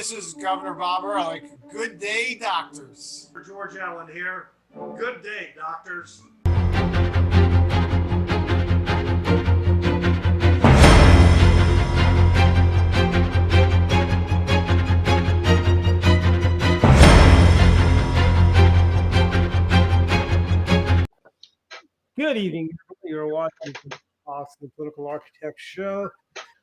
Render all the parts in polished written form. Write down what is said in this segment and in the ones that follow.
this is Governor Bobber. I like good day, doctors. George Allen here. Good day, doctors. Good evening. You're watching the Austin Political Architect Show.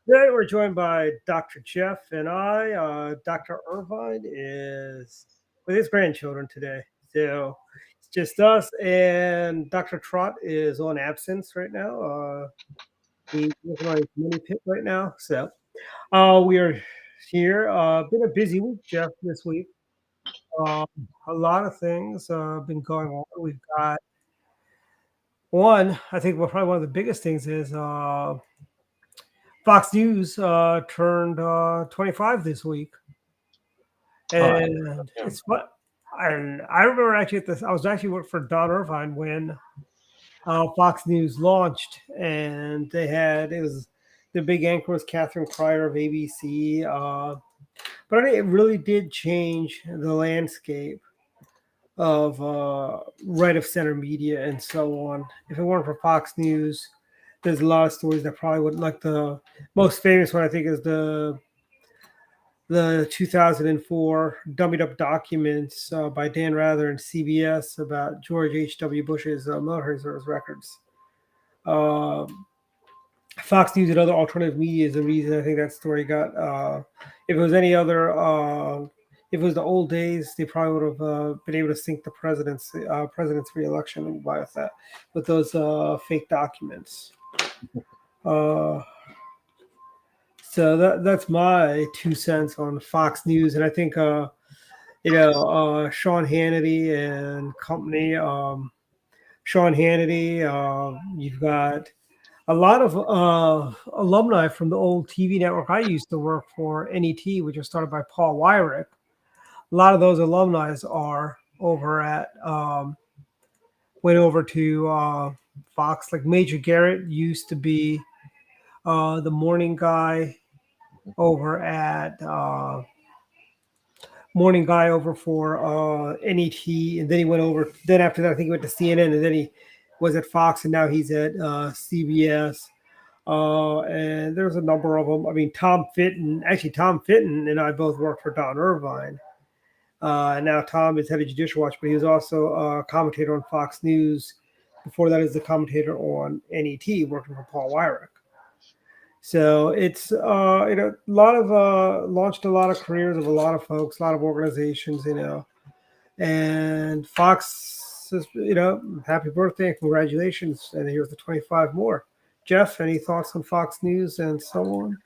Today we're joined by Dr. Jeff and I. Dr. Irvine is with his grandchildren today. So it's just us, and Dr. Trott is on absence right now. He's working on his mini pit right now. So we are here. Been a busy week, Jeff, this week. A lot of things been going on. We've got one, I think probably one of the biggest things is Fox News turned 25 this week. And it's what and I remember actually at this, I was actually working for Don Irvine when Fox News launched, and the big anchor was Catherine Cryer of ABC. But I think it really did change the landscape of right of center media and so on. If it weren't for Fox News, there's a lot of stories that probably wouldn't. Like the most famous one, I think, is the 2004 dummied up documents by Dan Rather and CBS about George H.W. Bush's military service records. Fox News and other alternative media is the reason I think that story got. If it was any other, if it was the old days, they probably would have been able to sink the president's re-election by that with those fake documents. So that's my 2 cents on Fox News, and I think Sean Hannity and company. Sean Hannity, you've got a lot of alumni from the old TV network I used to work for, NET, which was started by Paul Weyrich. A lot of those alumni are over at went over to Fox. Like Major Garrett used to be the morning guy over at for NET, and then he went over. Then after that, I think he went to CNN, and then he was at Fox, and now he's at CBS. And there's a number of them. I mean, Tom Fitton and I both worked for Don Irvine. And now Tom is head of Judicial Watch, but he was also a commentator on Fox News. Before that, is the commentator on NET, working for Paul Weyrich. So it's a lot of launched a lot of careers of a lot of folks, a lot of organizations, and Fox says, happy birthday and congratulations, and here's the 25 more. Jeff, any thoughts on Fox News and so on?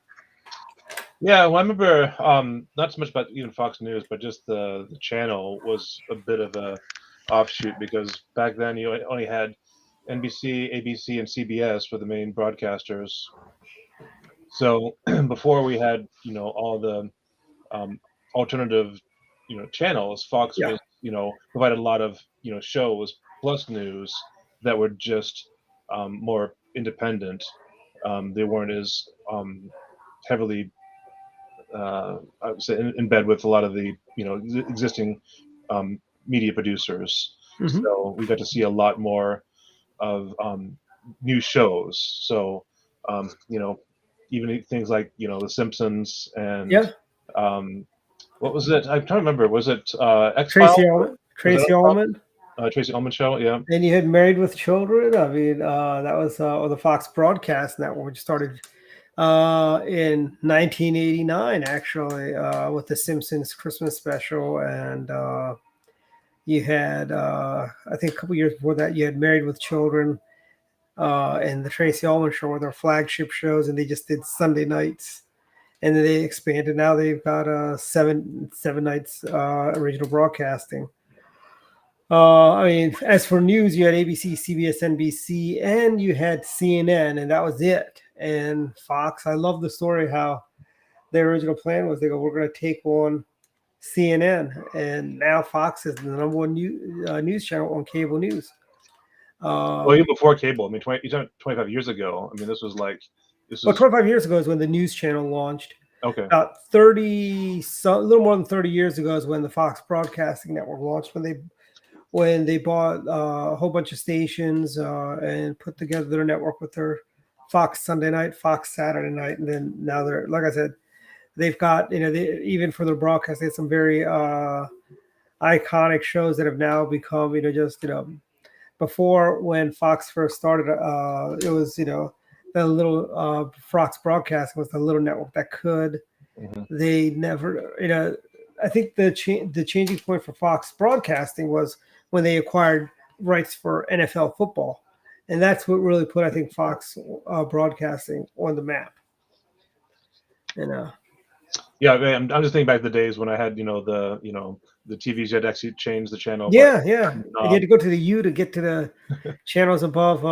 Yeah, well, I remember not so much about even Fox News, but just the channel was a bit of a offshoot, because back then you only had NBC, ABC, and CBS for the main broadcasters. So before we had all the alternative channels, Fox was provided a lot of shows plus news that were just more independent. They weren't as heavily I would say in bed with a lot of the existing media producers. Mm-hmm. So we got to see a lot more of new shows. So even things like The Simpsons and what was it? I'm trying to remember. Was it X-Files? Tracy Ullman? Tracy Ullman show, yeah. And you had Married with Children. I mean, that was the Fox Broadcast Network, which started in 1989, actually, with the Simpsons Christmas special. And you had, I think a couple years before that, you had Married with Children and the Tracy Ullman show were their flagship shows, and they just did Sunday nights. And then they expanded. Now they've got seven nights original broadcasting. I mean, as for news, you had ABC, CBS, NBC, and you had CNN, and that was it. And Fox, I love the story how their original plan was, they go, we're going to take on CNN, and now Fox is the number one news channel on cable news. Well, even before cable, I mean, 25 years ago. I mean, this was 25 years ago is when the news channel launched. Okay. About 30, a little more than 30 years ago is when the Fox Broadcasting Network launched. When they bought a whole bunch of stations and put together their network with their Fox Sunday night, Fox Saturday night, and then now they're, like I said, they've got, even for their broadcast, they have some very iconic shows that have now become, just, before when Fox first started, it was, the little Fox Broadcasting was the little network that could. They never, I think the changing point for Fox Broadcasting was when they acquired rights for NFL football, and that's what really put, I think, Fox Broadcasting on the map. Yeah, I'm just thinking back to the days when I had, the TVs. You had to actually change the channel. Yeah. And you had to go to the U to get to the channels above,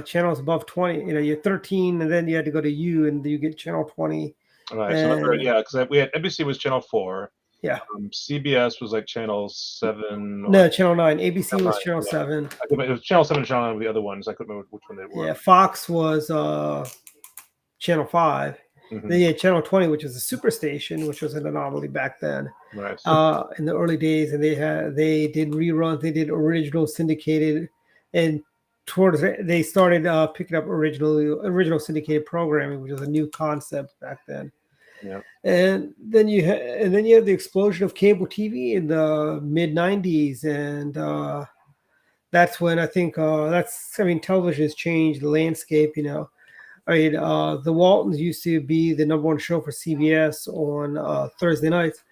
channels above 20. You're 13, and then you had to go to U, and you get channel 20. Right. So because we had NBC was channel 4. Yeah. CBS was like channel 7. No, channel 9. ABC was channel 7. It was channel 7 and channel 9 were the other ones. I couldn't remember which one they were. Yeah, Fox was channel 5. Then you had channel 20, which was a super-station, which was an anomaly back then. Right. In the early days, and they did reruns, they did original syndicated, and they started picking up original syndicated programming, which was a new concept back then. Yeah. And then you had the explosion of cable TV in the mid 90s, and that's when I think television has changed the landscape. The Waltons used to be the number one show for CBS on Thursday nights.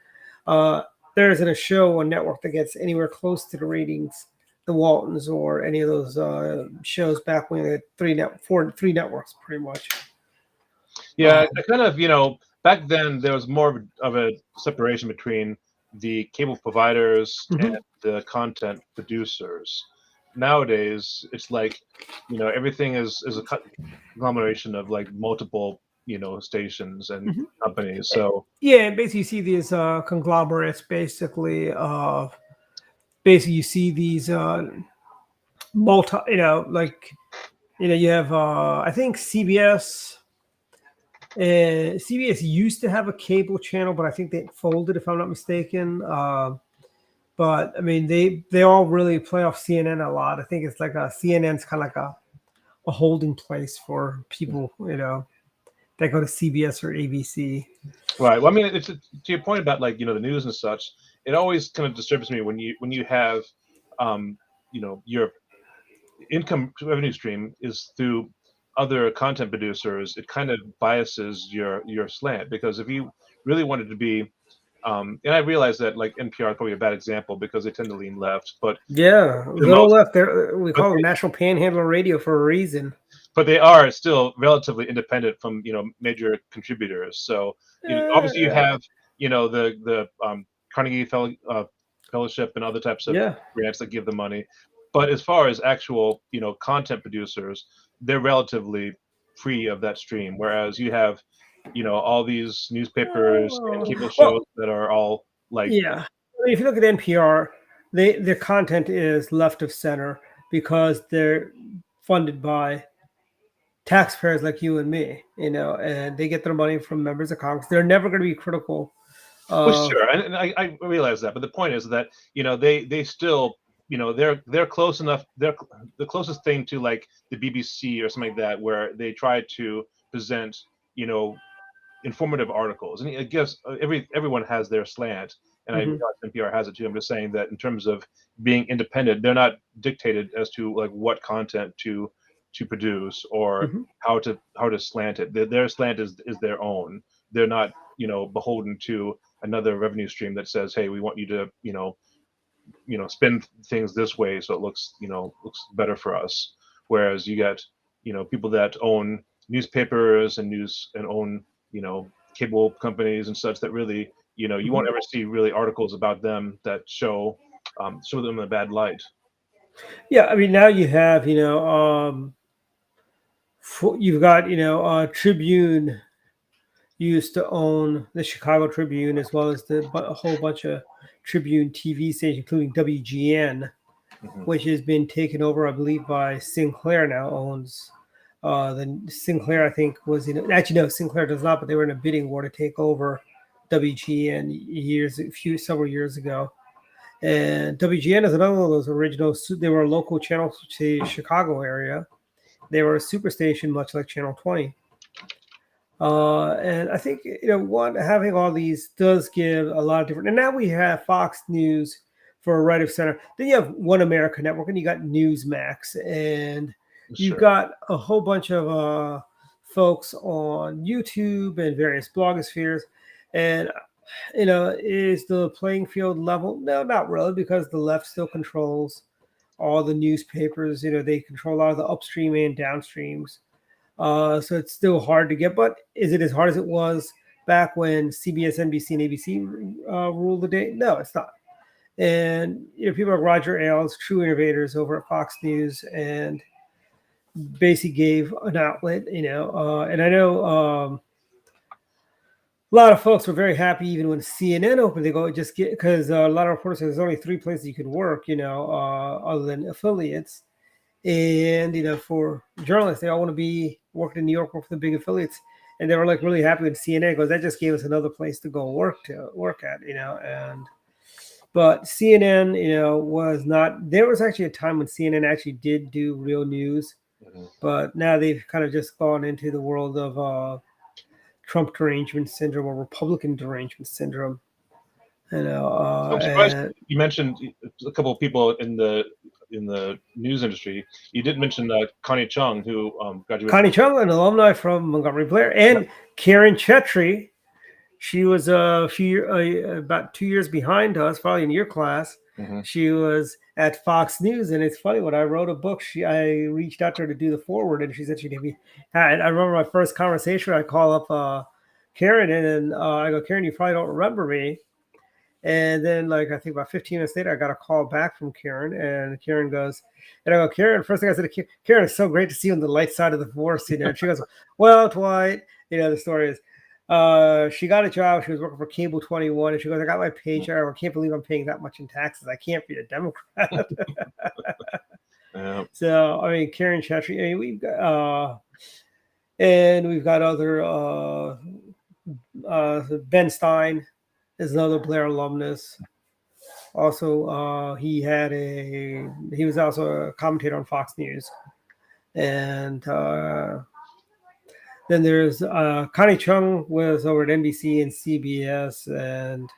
There isn't a show on network that gets anywhere close to the ratings the Waltons or any of those shows back when they had three networks, pretty much. Yeah, I kind of, back then there was more of a separation between the cable providers and the content producers. Nowadays, it's like, everything is a conglomeration of like multiple, stations and companies. So yeah, basically you see these conglomerates. Basically, you see these multi. You have I think CBS. CBS used to have a cable channel, but I think they folded, if I'm not mistaken. But I mean, they all really play off CNN a lot. I think it's like CNN's kind of like a holding place for people, that go to CBS or ABC. Right. Well, I mean, it's to your point about like the news and such. It always kind of disturbs me when you have, your income revenue stream is through other content producers. It kind of biases your slant, because if you really wanted to be, and I realize that like NPR is probably a bad example because they tend to lean left, but left there. We call it National Panhandle Radio for a reason. But they are still relatively independent from major contributors. So obviously you have the Carnegie Fellowship and other types of grants that give them money. But as far as actual content producers, they're relatively free of that stream. Whereas you have all these newspapers and cable shows that are all like if you look at NPR, their content is left of center because they're funded by taxpayers like you and me, and they get their money from members of Congress. They're never going to be critical. Well, sure, and I realize that, but the point is that they still they're close enough. They're the closest thing to like the BBC or something like that, where they try to present informative articles. And I guess everyone has their slant, and I realize NPR has it too. I'm just saying that in terms of being independent, they're not dictated as to like what content to produce or how to slant it. Their slant is their own. They're not beholden to another revenue stream that says, hey, we want you to spin things this way so it looks better for us. Whereas you get people that own newspapers and own cable companies and such that really you won't ever see really articles about them that show them in a bad light. Yeah, I mean, now you have you've got Tribune used to own the Chicago Tribune, as well as a whole bunch of Tribune TV stations, including WGN, which has been taken over, I believe, by Sinclair now owns Then Sinclair, I think, was actually no, Sinclair does not, but they were in a bidding war to take over WGN several years ago. And WGN is another one of those original. They were a local channel to Chicago area. They were a superstation, much like Channel 20. And I think having all these does give a lot of different. And now we have Fox News for right of center. Then you have One America Network, and you got Newsmax, and you've got a whole bunch of folks on YouTube and various blogospheres. And is the playing field level? No, not really, because the left still controls all the newspapers. They control a lot of the upstream and downstreams. So it's still hard to get. But is it as hard as it was back when CBS, NBC, and ABC ruled the day? No, it's not. And people like Roger Ailes, true innovators over at Fox News, and basically gave an outlet. And I know. A lot of folks were very happy even when CNN opened. They go just get because a lot of reporters say there's only 3 places you could work, other than affiliates. And for journalists, they all want to be working in New York, work for the big affiliates. And they were like really happy with CNN because that just gave us another place to go work at. But CNN, was not. There was actually a time when CNN actually did do real news, but now they've kind of just gone into the world of Trump derangement syndrome or Republican derangement syndrome. I'm surprised you mentioned a couple of people in the news industry. You didn't mention Connie Chung, who graduated. Connie Chung, an alumni from Montgomery Blair, and Karen Chetry. She was about 2 years behind us, probably in your class. Mm-hmm. She was at Fox News, and it's funny when I wrote a book, I reached out to her to do the foreword, and she said she'd be. I remember my first conversation. I call up Karen, and I go, Karen, you probably don't remember me. And then, I think about 15 minutes later, I got a call back from Karen, and Karen goes, and I go, Karen, first thing I said to Karen, it's so great to see you on the light side of the force, And she goes, well, Dwight, the story is, she got a job. She was working for Cable 21, and she goes, I got my paycheck. I can't believe I'm paying that much in taxes. I can't be a Democrat. Yeah. So, Karen Chetry, we've got, and we've got other, Ben Stein is another Blair alumnus. Also, he was also a commentator on Fox News. And then there's Connie Chung was over at NBC and CBS, and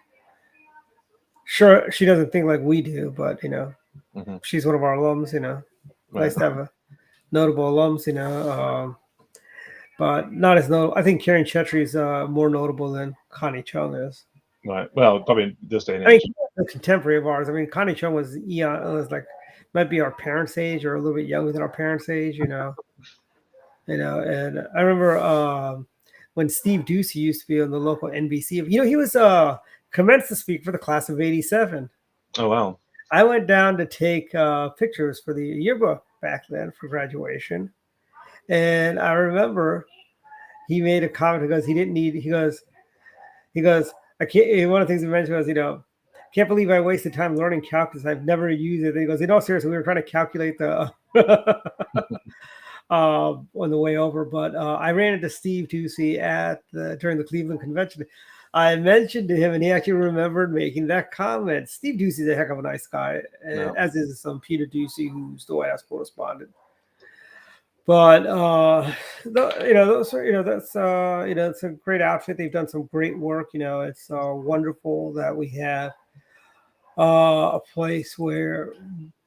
sure, she doesn't think like we do, but Mm-hmm. she's one of our alums. Right. Nice to have a notable alums. But not as notable. I think Karen Chetry is more notable than Connie Chung is. Right. Well, probably this day and age. A contemporary of ours. Connie Chung was might be our parents' age or a little bit younger than our parents' age. And I remember when Steve Ducey used to be on the local NBC. He was commenced to speak for the class of '87. Oh wow! I went down to take pictures for the yearbook back then for graduation, and I remember he made a comment because he didn't need. He goes. I can't. One of the things he mentioned was, can't believe I wasted time learning calculus. I've never used it. And he goes, no, seriously, we were trying to calculate the on the way over. But I ran into Steve Ducey during the Cleveland convention. I mentioned to him, and he actually remembered making that comment. Steve Ducey's a heck of a nice guy, as is Peter Ducey, who's the White House correspondent. But it's a great outfit. They've done some great work. It's wonderful that we have a place where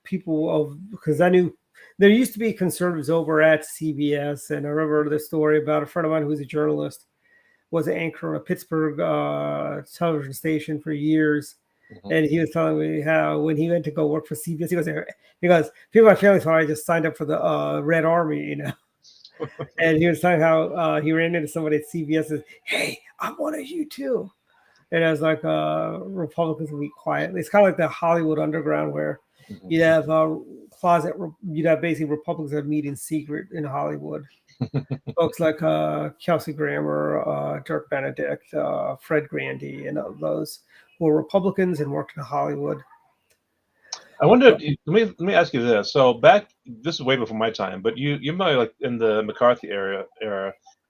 because I knew there used to be conservatives over at CBS, and I remember the story about a friend of mine who was a journalist, was an anchor on a Pittsburgh television station for years. Mm-hmm. And he was telling me how when he went to go work for CBS, he goes, people in my family thought I just signed up for the Red Army, And he was telling how he ran into somebody at CBS and says, hey, I'm one of you too. And I was like, Republicans will be quiet. It's kind of like the Hollywood underground where you'd have you'd have basically Republicans that meet in secret in Hollywood. Folks like Kelsey Grammer, Dirk Benedict, Fred Grandy, and those who were Republicans and worked in Hollywood. I wonder. Let me ask you this. So back this is way before my time, but you're probably like in the McCarthy era,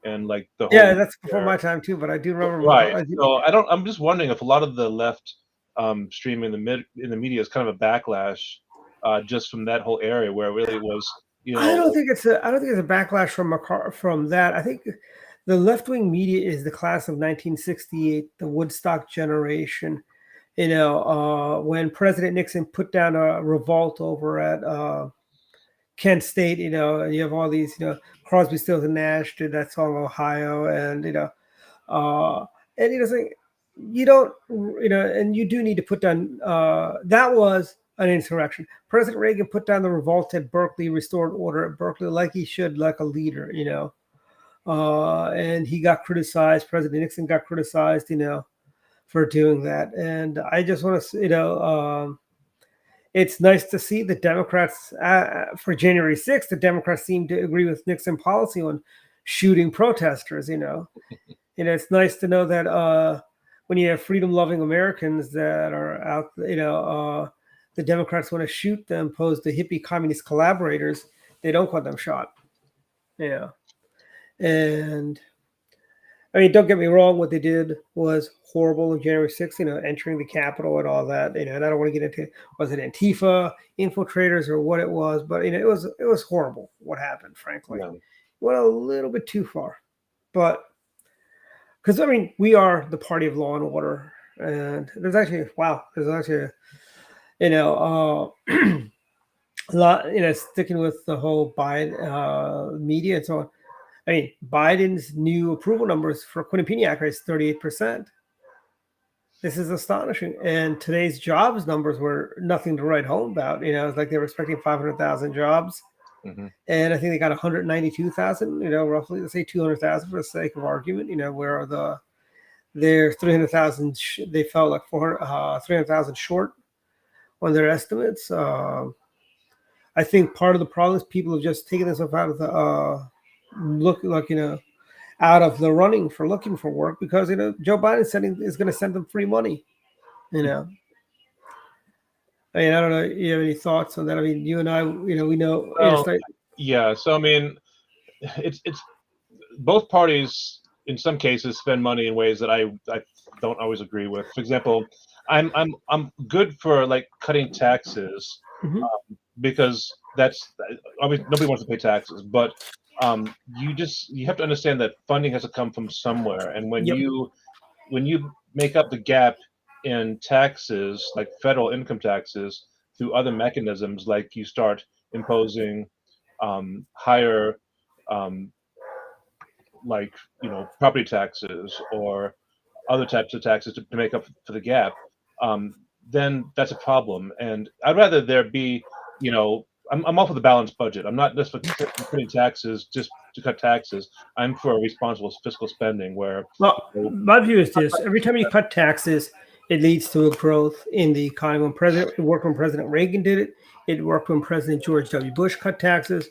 and like the whole Yeah, that's before my time too. But I do remember. right. So I'm just wondering if a lot of the left streaming in the media is kind of a backlash, just from that whole area where it really was, I don't think it's a backlash from that. I think the left wing media is the class of 1968, the Woodstock generation. When President Nixon put down a revolt over at Kent State, and you have all these, Crosby, Stills and Nash did that song Ohio, and saying you don't, and you do need to put down. That was an insurrection. President Reagan put down the revolt at Berkeley, restored order at Berkeley like he should, like a leader, and he got criticized. President Nixon got criticized, for doing that. And I just want to, it's nice to see the Democrats for January 6th. The Democrats seem to agree with Nixon policy on shooting protesters. It's nice to know that when you have freedom-loving Americans that are out, the Democrats want to shoot them, opposed to hippie communist collaborators. They don't want them shot. And I mean, don't get me wrong. What they did was horrible on January 6th, entering the Capitol and all that, and I don't want to get into, was it Antifa, infiltrators, or what it was, but, it was horrible what happened, frankly. Yeah. Went a little bit too far. But, because, I mean, we are the party of law and order, and there's actually a lot, sticking with the whole Biden media and so on. I mean, Biden's new approval numbers for Quinnipiac is 38%. This is astonishing. And today's jobs numbers were nothing to write home about. It's like they were expecting 500,000 jobs. Mm-hmm. And I think they got 192,000, roughly, let's say 200,000 for the sake of argument, where they're 300,000, they fell like 300,000 short on their estimates. I think part of the problem is people have just taken themselves out of the, out of the running for looking for work because Joe Biden is going to send them free money. I mean, I don't know. You have any thoughts on that? I mean, you and I, we know. Well, yeah. So I mean, it's both parties in some cases spend money in ways that I don't always agree with. For example, I'm good for like cutting taxes, Mhm. Because that's, I mean, nobody wants to pay taxes, but you have to understand that funding has to come from somewhere, and when Yep. you make up the gap in taxes, like federal income taxes, through other mechanisms, like you start imposing higher, like property taxes or other types of taxes to make up for the gap, then that's a problem. And I'd rather there be, I'm all for the balanced budget. I'm not just for cutting taxes just to cut taxes. I'm for a responsible fiscal spending where. Well, my view is this: every time you cut taxes, it leads to a growth in the economy. It worked when President Reagan did it. It worked when President George W. Bush cut taxes.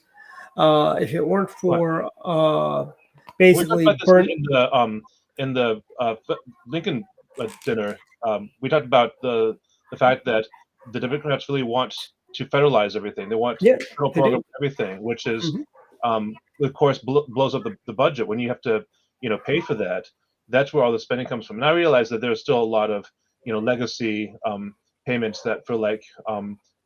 If it weren't for basically in the Lincoln dinner, we talked about the fact that the Democrats really want to federalize everything. They want federal program everything, which is, of course, blows up the budget when you have to, pay for that. That's where all the spending comes from. And I realize that there's still a lot of, legacy payments that for like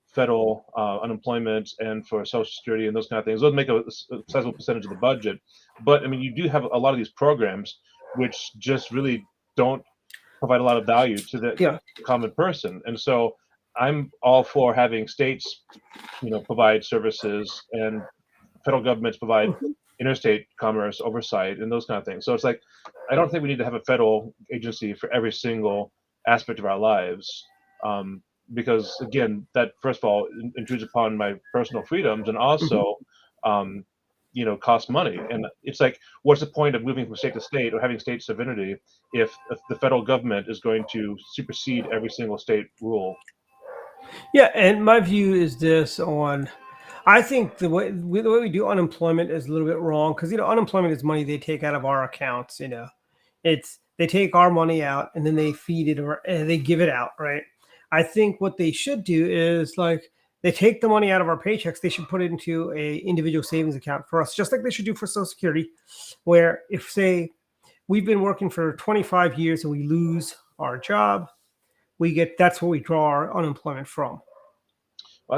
federal unemployment and for Social Security and those kind of things. Those make a sizable percentage of the budget. But I mean, you do have a lot of these programs which just really don't provide a lot of value to the common person. And so I'm all for having states, provide services and federal governments provide interstate commerce oversight and those kind of things. So it's like, I don't think we need to have a federal agency for every single aspect of our lives. Because again, that first of all intrudes upon my personal freedoms and also, costs money. And it's like, what's the point of moving from state to state or having state sovereignty if the federal government is going to supersede every single state rule? Yeah, and my view is this on. I think the way we do unemployment is a little bit wrong because unemployment is money they take out of our accounts. It's they take our money out and then they feed it or they give it out, right? I think what they should do is like they take the money out of our paychecks. They should put it into a individual savings account for us, just like they should do for Social Security, where if, say, we've been working for 25 years and we lose our job, that's what we draw our unemployment from.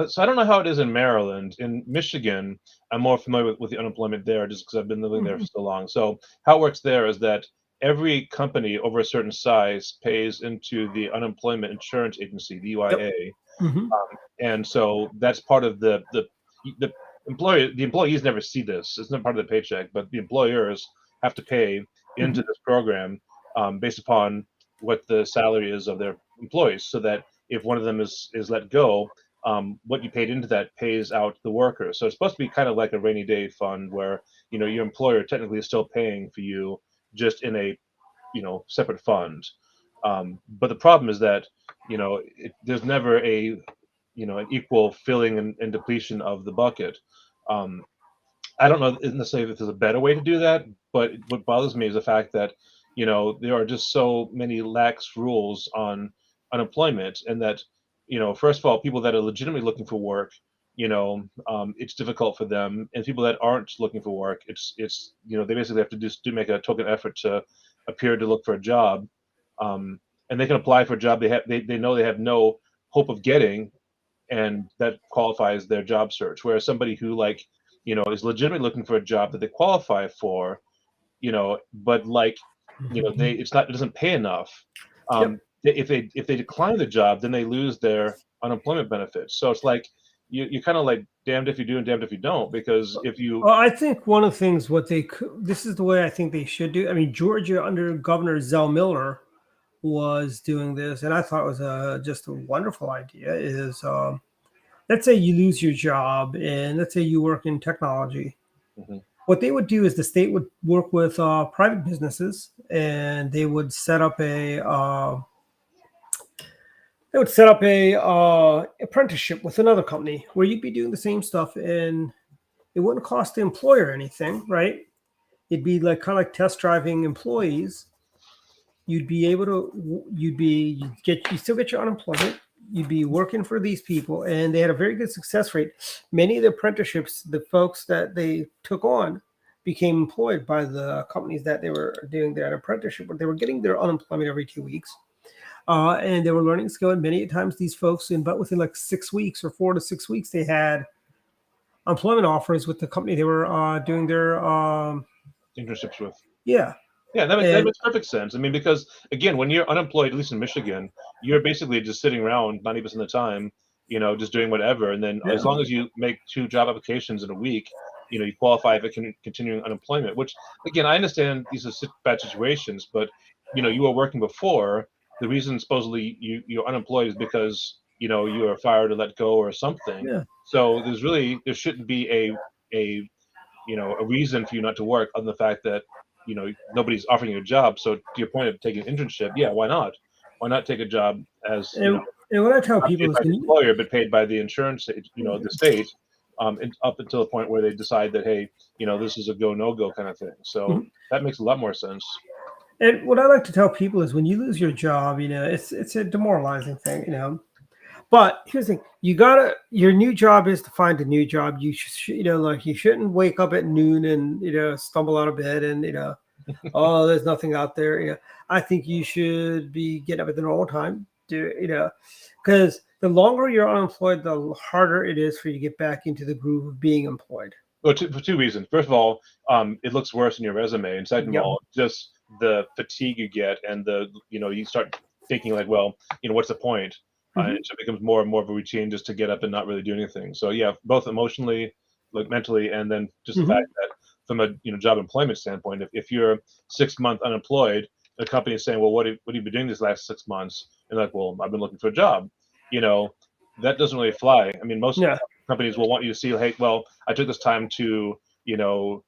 So I don't know how it is in Maryland. In Michigan, I'm more familiar with the unemployment there just because I've been living there for so long. So how it works there is that every company over a certain size pays into the Unemployment Insurance Agency, the UIA. Mm-hmm. And so that's part of the employer. The employees never see this. It's not part of the paycheck, but the employers have to pay into this program based upon what the salary is of their employees, so that if one of them is let go, what you paid into that pays out the worker. So it's supposed to be kind of like a rainy day fund where, you know, your employer technically is still paying for you just in a, you know, separate fund. But the problem is that, you know, there's never a, you know, an equal filling and depletion of the bucket. I don't know necessarily if there's a better way to do that, but what bothers me is the fact that, you know, there are just so many lax rules on unemployment, and that, you know, first of all, people that are legitimately looking for work, you know, it's difficult for them, and people that aren't looking for work, it's you know, they basically have to just make a token effort to appear to look for a job, and they can apply for a job they know they have no hope of getting, and that qualifies their job search. Whereas somebody who, like, you know, is legitimately looking for a job that they qualify for, you know, but like, you know, it doesn't pay enough. If they decline the job, then they lose their unemployment benefits. So it's like you're kind of like damned if you do and damned if you don't, because if you, well, I think one of the things this is the way I think they should do. I mean, Georgia under Governor Zell Miller was doing this, and I thought it was just a wonderful idea. Is let's say you lose your job, and let's say you work in technology. What they would do is the state would work with private businesses, and they would set up a apprenticeship with another company where you'd be doing the same stuff, and it wouldn't cost the employer anything, right? It'd be like kind of like test driving employees. You'd be able to, you still get your unemployment. You'd be working for these people, and they had a very good success rate. Many of the apprenticeships, the folks that they took on became employed by the companies that they were doing their apprenticeship, but they were getting their unemployment every 2 weeks. And they were learning skill. And many times these folks, within like 6 weeks or 4 to 6 weeks, they had employment offers with the company they were doing their internships with. Yeah. Yeah, that makes perfect sense. I mean, because again, when you're unemployed, at least in Michigan, you're basically just sitting around 90% of the time, you know, just doing whatever. And then as long as you make 2 job applications in a week, you know, you qualify for continuing unemployment, which, again, I understand these are bad situations, but, you know, you were working before. The reason supposedly you're unemployed is because, you know, you were fired or let go or something. Yeah. So there shouldn't be a reason for you not to work, other than the fact that, you know, nobody's offering you a job. So to your point of taking an internship, yeah, why not? Why not take a job as, you know, and what I tell people is, by the employer, but paid by the insurance, you know, the state, up until the point where they decide that, hey, you know, this is a go no go kind of thing. So that makes a lot more sense. And what I like to tell people is when you lose your job, you know, it's a demoralizing thing, you know. But here's the thing: your new job is to find a new job. You should, you know, like you shouldn't wake up at noon and, you know, stumble out of bed and, you know, oh, there's nothing out there. You know, I think you should be getting up at the normal time, you know, because the longer you're unemployed, the harder it is for you to get back into the groove of being employed. Well, for 2 reasons. First of all, it looks worse in your resume, and second of all, just the fatigue you get, and you know, you start thinking like, well, you know, what's the point? And so it becomes more and more of a routine just to get up and not really do anything. So yeah, both emotionally, like mentally, and then just the fact that from a, you know, job employment standpoint, if you're 6 months unemployed, the company is saying, well, what have you been doing these last 6 months? And like, well, I've been looking for a job. You know, that doesn't really fly. I mean, most companies will want you to see, hey, well, I took this time to, you know,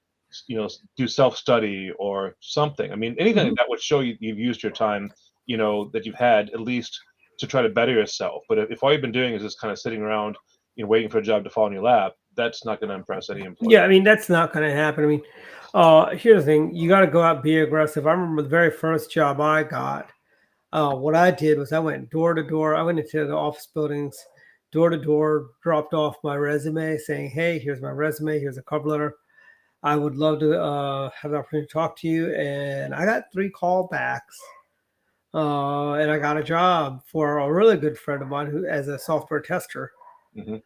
do self-study or something. I mean, anything that would show you've used your time, you know, that you've had at least to try to better yourself. But if all you've been doing is just kind of sitting around, you know, waiting for a job to fall in your lap, that's not going to impress any employer. Yeah, I mean, that's not going to happen. I mean, here's the thing: you got to go out and be aggressive. I remember the very first job I got. What I did was I went door to door. I went into the office buildings, door to door, dropped off my resume saying, hey, here's my resume, here's a cover letter. I would love to have the opportunity to talk to you. And I got 3 callbacks. And I got a job for a really good friend of mine who as a software tester. Mm-hmm.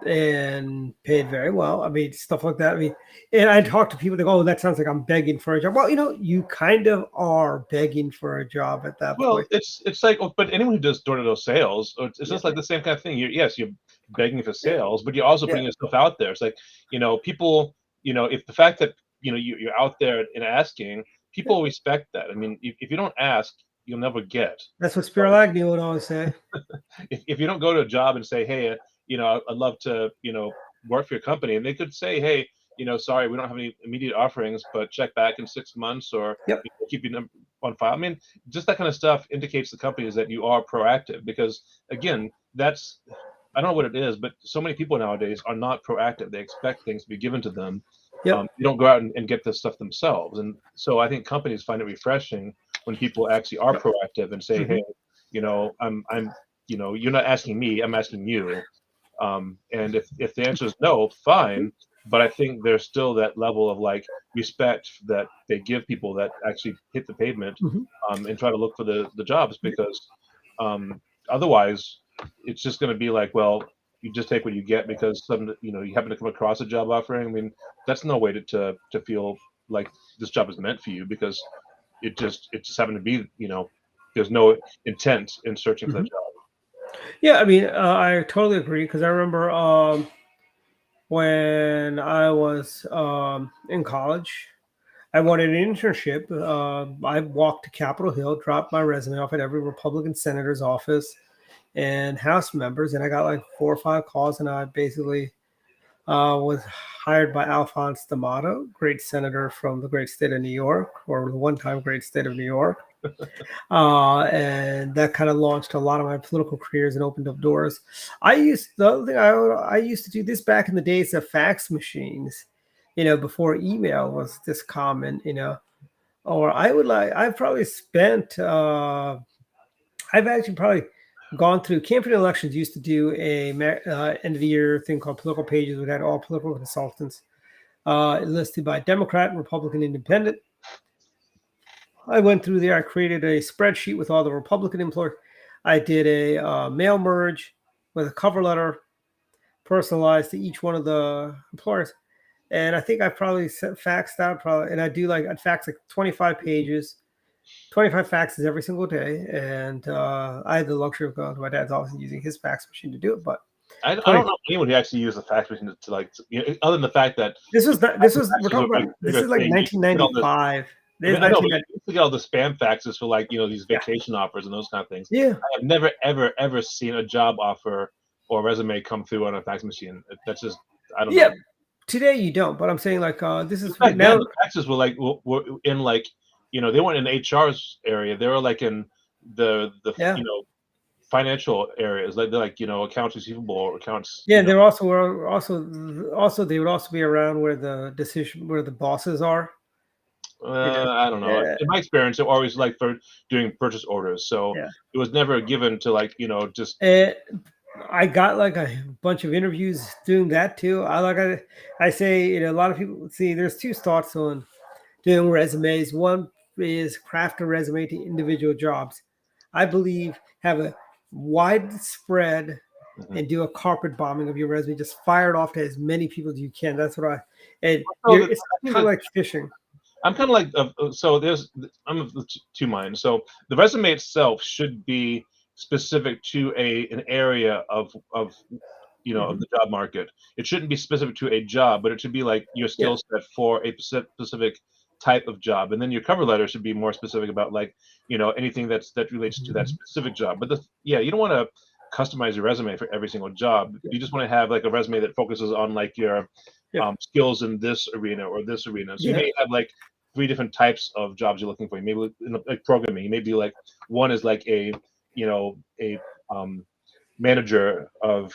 And paid very well. I mean, stuff like that. I mean, and I talk to people that go, oh, that sounds like I'm begging for a job. Well, you kind of are begging for a job at that Well, point. it's like, but anyone who does door-to-door sales, it's just like the same kind of thing. You're begging for sales, but you're also putting yourself out there. It's like, people, if the fact that, you're out there and asking, people respect that. I mean, if you don't ask, you'll never get. That's what Spiro Agnew would always say. If you don't go to a job and say, hey, I'd love to, work for your company, and they could say, hey, sorry, we don't have any immediate offerings, but check back in 6 months or keep your number on file. I mean, just that kind of stuff indicates to companies that you are proactive, because again, I don't know what it is, but so many people nowadays are not proactive. They expect things to be given to them. They don't go out and get this stuff themselves. And so I think companies find it refreshing when people actually are proactive and say, hey, I'm you're not asking me, I'm asking you. And if the answer is no, fine. But I think there's still that level of like respect that they give people that actually hit the pavement and try to look for the jobs, because otherwise it's just going to be like, well, you just take what you get because you happen to come across a job offering. I mean, that's no way to feel like this job is meant for you, because it just happened to be, there's no intent in searching for that job. Yeah, I mean, I totally agree, because I remember when I was in college, I wanted an internship. I walked to Capitol Hill, dropped my resume off at every Republican senator's office and House members, and I got like 4 or 5 calls, and I basically was hired by Alphonse D'Amato, great senator from the great state of New York, or the one-time great state of New York. And that kind of launched a lot of my political careers and opened up doors. The other thing I used to do this back in the days of fax machines, before email was this common, or I've probably spent, I've actually probably gone through campaign elections. Used to do a end of the year thing called Political Pages. We had all political consultants listed by Democrat, Republican, Independent. I went through there. I created a spreadsheet with all the Republican employers. I did a mail merge with a cover letter personalized to each one of the employers. And I think I probably faxed out and I'd fax like 25 pages, 25 faxes every single day. And I had the luxury of going to my dad's office and using his fax machine to do it. But I don't know anyone who actually used a fax machine to like, other than the fact that this is like 1995. I know, but you get all the spam faxes for like, these vacation offers and those kind of things. Yeah. I have never, ever, ever seen a job offer or resume come through on a fax machine. That's just, I don't know. Yeah. Today you don't, but I'm saying like this is right now. The faxes were in like, they weren't in HR's area. They were like in the financial areas, like they're like accounts receivable or accounts. Yeah, they were also they would also be around where the bosses are. I don't know. In my experience, it always like for doing purchase orders, so it was never given to like just. I got like a bunch of interviews doing that too. I say a lot of people see there's 2 thoughts on doing resumes. One is craft a resume to individual jobs. I believe have a widespread and do a carpet bombing of your resume. Just fire it off to as many people as you can. That's what it's kind of like fishing. I'm kind of like I'm of 2 minds. So the resume itself should be specific to an area of the job market. It shouldn't be specific to a job, but it should be like your skill set for a specific type of job. And then your cover letter should be more specific about like anything that relates to that specific job. But you don't want to customize your resume for every single job. You just want to have like a resume that focuses on like your skills in this arena or this arena. So you may have like 3 different types of jobs you're looking for. Maybe like programming. You may be like, one is like a manager of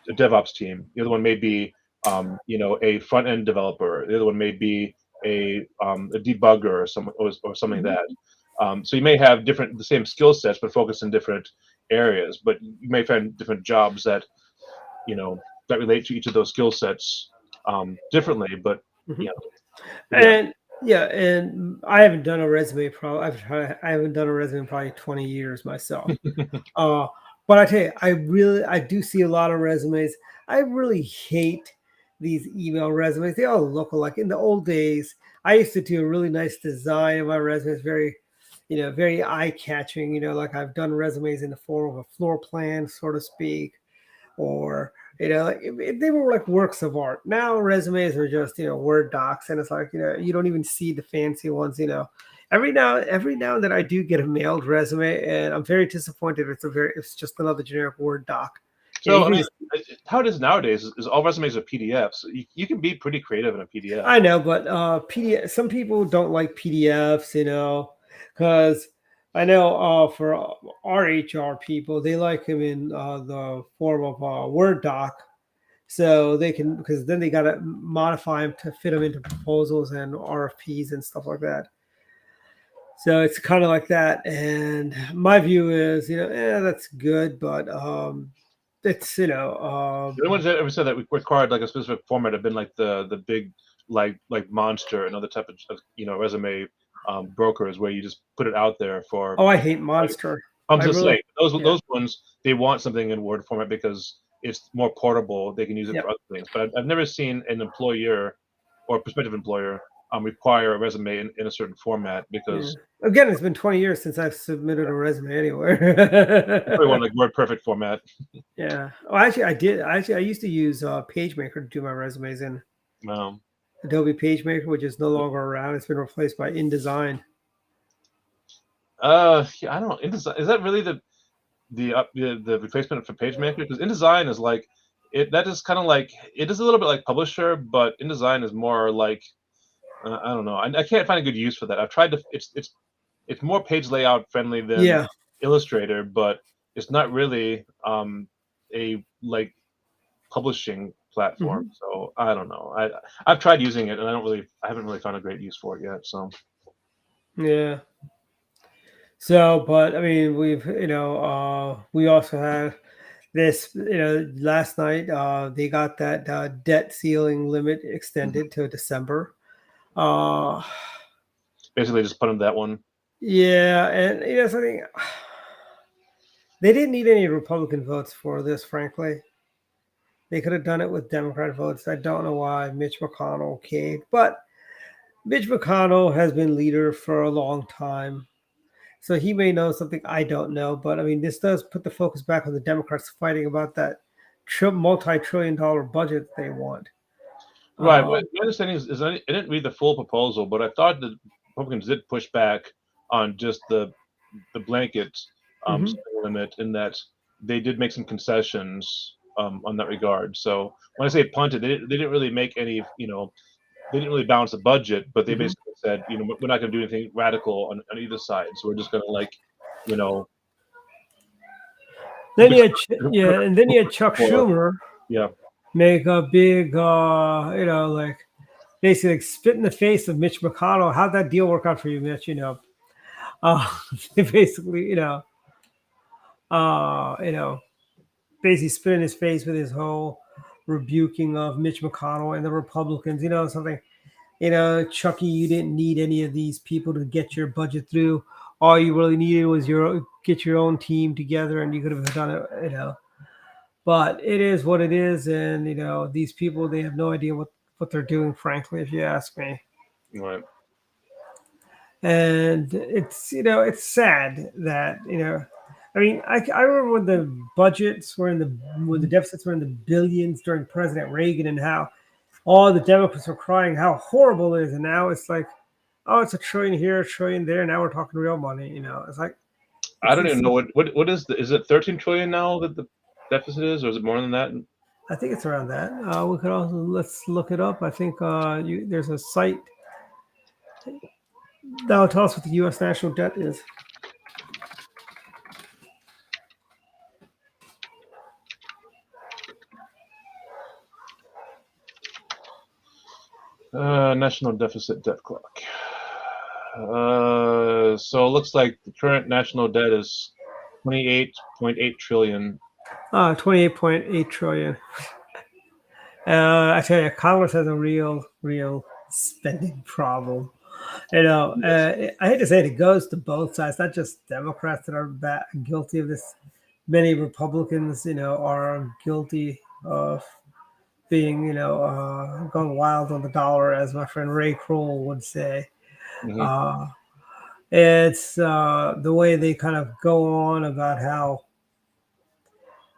a DevOps team. The other one may be a front end developer. The other one may be a debugger or something like that. So you may have the same skill sets, but focus in different areas, but you may find different jobs that that relate to each of those skill sets differently. But Mhm. you know, yeah. And yeah, and I haven't done a resume. I haven't done a resume in probably 20 years myself. Uh, but I tell you, I do see a lot of resumes. I really hate these email resumes. They all look alike. In the old days, I used to do a really nice design of my resumes, very, very eye catching. Like I've done resumes in the form of a floor plan, so to speak, or like they were like works of art. Now resumes are just Word docs, and it's like you don't even see the fancy ones. Every now and then I do get a mailed resume, and I'm very disappointed. It's just another generic Word doc. So You I can mean, just, how it is nowadays is all resumes are PDFs. You can be pretty creative in a PDF. I know, but PDF. Some people don't like PDFs, because I know for our HR people, they like them in the form of a Word doc. So they can, because then they got to modify them to fit them into proposals and RFPs and stuff like that. So it's kind of like that. And my view is, that's good, but it's, The only ones that ever said that we required like a specific format have been like the big like Monster and other type of resume brokers where you just put it out there for. oh, I hate Like, Monster. I'm I just really, saying those yeah, those ones they want something in Word format because it's more portable. They can use it yeah, for other things. But I've never seen an employer or prospective employer require a resume in a certain format yeah. because Again, it's been 20 years since I've submitted a resume they anywhere. want like Word perfect format. Yeah. Oh, actually, I did. Actually, I used to use PageMaker to do my resumes in Um, Adobe PageMaker, which is no longer around. It's been replaced by InDesign. yeah, I don't know. InDesign, is that really the replacement for PageMaker? Because InDesign is like it. That is kind of like it is a little bit like Publisher, but InDesign is more like I don't know. I can't find a good use for that. I've tried to. It's more page layout friendly than Yeah. Illustrator, but it's not really a like publishing platform. Mhm. So I don't know. I've tried using it, and I haven't really found a great use for it yet. So Yeah. So, but I mean, we also had this, last night, they got that debt ceiling limit extended to December. Uh, basically, just put in that one. yeah. And, something, they didn't need any Republican votes for this, frankly. They could have done it with Democrat votes. I don't know why Mitch McConnell caved, but Mitch McConnell has been leader for a long time. So he may know something I don't know, but I mean, this does put the focus back on the Democrats fighting about that multi-trillion-dollar budget they want. Right. Uh, My understanding is I didn't read the full proposal, but I thought the Republicans did push back on just the blanket mhm, spending limit, in that they did make some concessions on that regard. So when I say punted, they didn't really make any, they didn't really balance the budget, but they mhm. basically said, we're not going to do anything radical on either side. So we're just going to you know, Then you had, yeah, and then you had Chuck for Schumer yeah. make a big, like basically like spit in the face of Mitch McConnell. How'd that deal work out for you, Mitch? Uh, they basically, uh, you know, basically spit in his face with his whole rebuking of Mitch McConnell and the Republicans. Something. Chucky, you didn't need any of these people to get your budget through. All you really needed was get your own team together, and you could have done it. But it is what it is, and these people, they have no idea what they're doing. Frankly, if you ask me. Right. And it's sad that I mean, I remember when the budgets were when the deficits were in the billions during President Reagan, and how all the Democrats were crying how horrible it is, and now it's like, oh, it's a trillion here, a trillion there. Now we're talking real money. It's like I it's don't even this. know what is it 13 trillion now that the deficit is, or is it more than that? I think it's around that. We could also let's look it up. I think there's a site that'll tell us what the U.S. national debt is. National deficit debt clock. So it looks like the current national debt is 28.8 trillion. 28.8 trillion. I tell you, Congress has a real spending problem. I hate to say it goes to both sides, not just Democrats that are guilty of this. Many Republicans, are guilty of being, going wild on the dollar, as my friend Ray Kroll would say. Mm-hmm. It's the way they kind of go on about how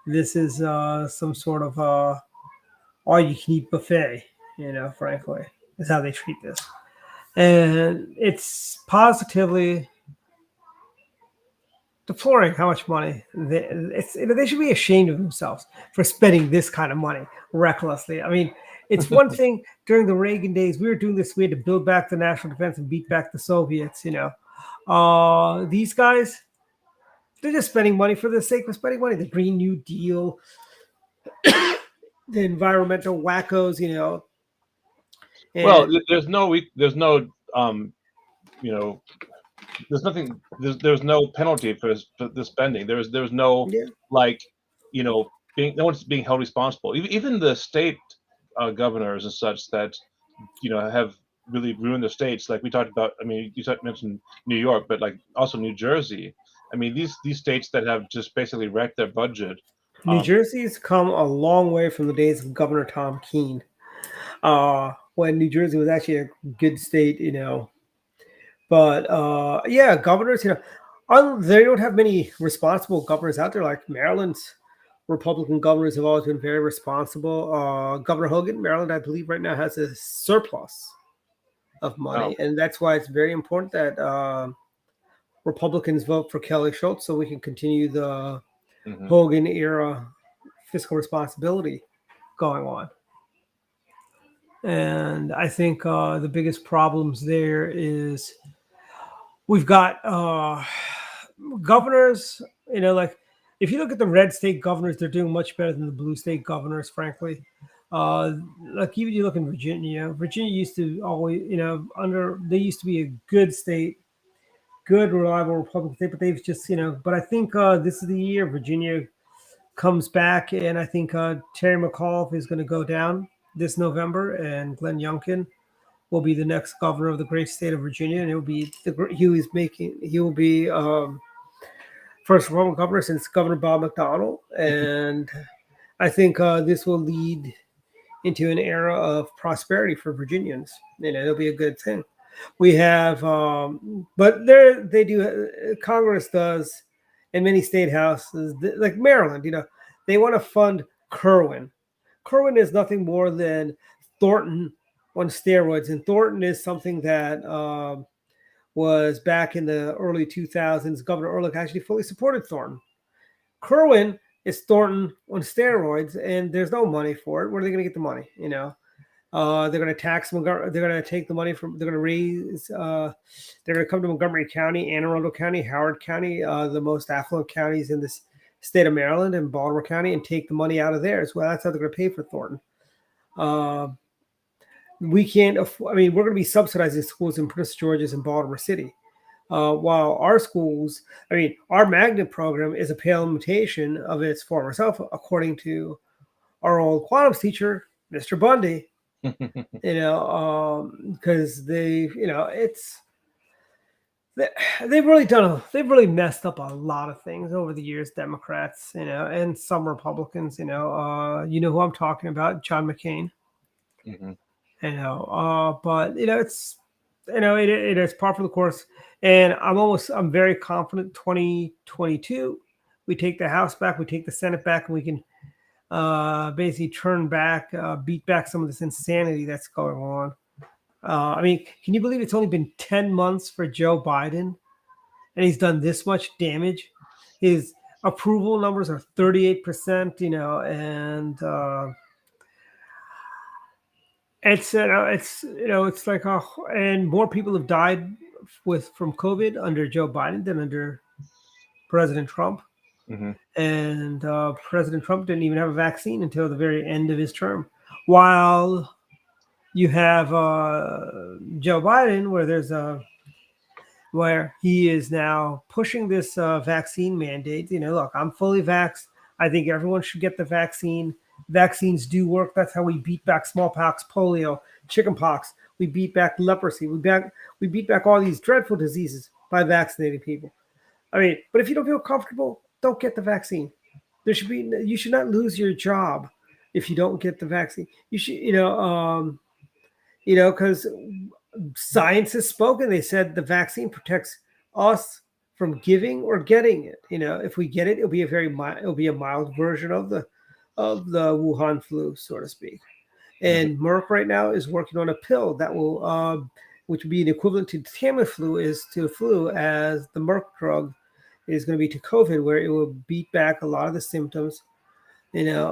this is some sort of all-you-can-eat buffet, frankly, is how they treat this. And it's positively deploring how much money they should be ashamed of themselves for spending this kind of money recklessly. I mean, it's one thing during the Reagan days, we were doing this, we had to build back the national defense and beat back the Soviets, These guys, they're just spending money for the sake of spending money. The Green New Deal, the environmental wackos, Well, there's no there's nothing. There's no penalty for this spending. There's no no one's being held responsible. Even the state governors and such that have really ruined the states. Like we talked about. I mean, mentioned New York, but like also New Jersey. I mean, these states that have just basically wrecked their budget. New Jersey's come a long way from the days of Governor Tom Keene, when New Jersey was actually a good state, But governors, they don't have many responsible governors out there. Like Maryland's Republican governors have always been very responsible. Governor Hogan, Maryland, I believe, right now has a surplus of money, and that's why it's very important that Republicans vote for Kelly Schultz so we can continue the Hogan era fiscal responsibility going on. And I think the biggest problems there is we've got governors, like if you look at the red state governors, they're doing much better than the blue state governors, frankly. Like even you look in Virginia. Virginia used to always, they used to be a good state, good, reliable Republican state, but they've just, but I think this is the year Virginia comes back, and I think Terry McAuliffe is going to go down this November, and Glenn Youngkin will be the next governor of the great state of Virginia, and he will be first Republican governor since Governor Bob McDonnell, and I think this will lead into an era of prosperity for Virginians. It'll be a good thing. We have, but Congress does, and many state houses, like Maryland, they want to fund Kerwin. Kerwin is nothing more than Thornton on steroids, and Thornton is something that was back in the early 2000s. Governor Ehrlich actually fully supported Thornton. Kerwin is Thornton on steroids, and there's no money for it. Where are they going to get the money? They're going to tax Montgomery. They're going to take the money from. They're going to raise. They're going to come to Montgomery County, Anne Arundel County, Howard County, the most affluent counties in this state of Maryland, and Baltimore County, and take the money out of there as well. That's how they're going to pay for Thornton. We can't. We're going to be subsidizing schools in Prince George's and Baltimore City, while our schools. Our magnet program is a pale imitation of its former self, according to our old quantums teacher, Mr. Bundy. Because they've really messed up a lot of things over the years, Democrats, and some Republicans, who I'm talking about, John McCain. But it's it is par for the course, and I'm very confident 2022 we take the House back, we take the Senate back, and we can basically turn back, beat back some of this insanity that's going on. Can you believe it's only been 10 months for Joe Biden and he's done this much damage? His approval numbers are 38%, and it's like, and more people have died from COVID under Joe Biden than under President Trump. And President Trump didn't even have a vaccine until the very end of his term. While you have Joe Biden, where where he is now pushing this vaccine mandate. Look, I'm fully vaxxed. I think everyone should get the vaccine. Vaccines do work. That's how we beat back smallpox, polio, chickenpox. We beat back leprosy. We beat back all these dreadful diseases by vaccinating people. I mean, but if you don't feel comfortable, don't get the vaccine. You should not lose your job if you don't get the vaccine. You should, because science has spoken. They said the vaccine protects us from giving or getting it. If we get it, it'll be a mild version of the Wuhan flu, so to speak. And Merck right now is working on a pill that will, which would be an equivalent to Tamiflu is to flu, as the Merck drug is going to be to COVID, where it will beat back a lot of the symptoms, and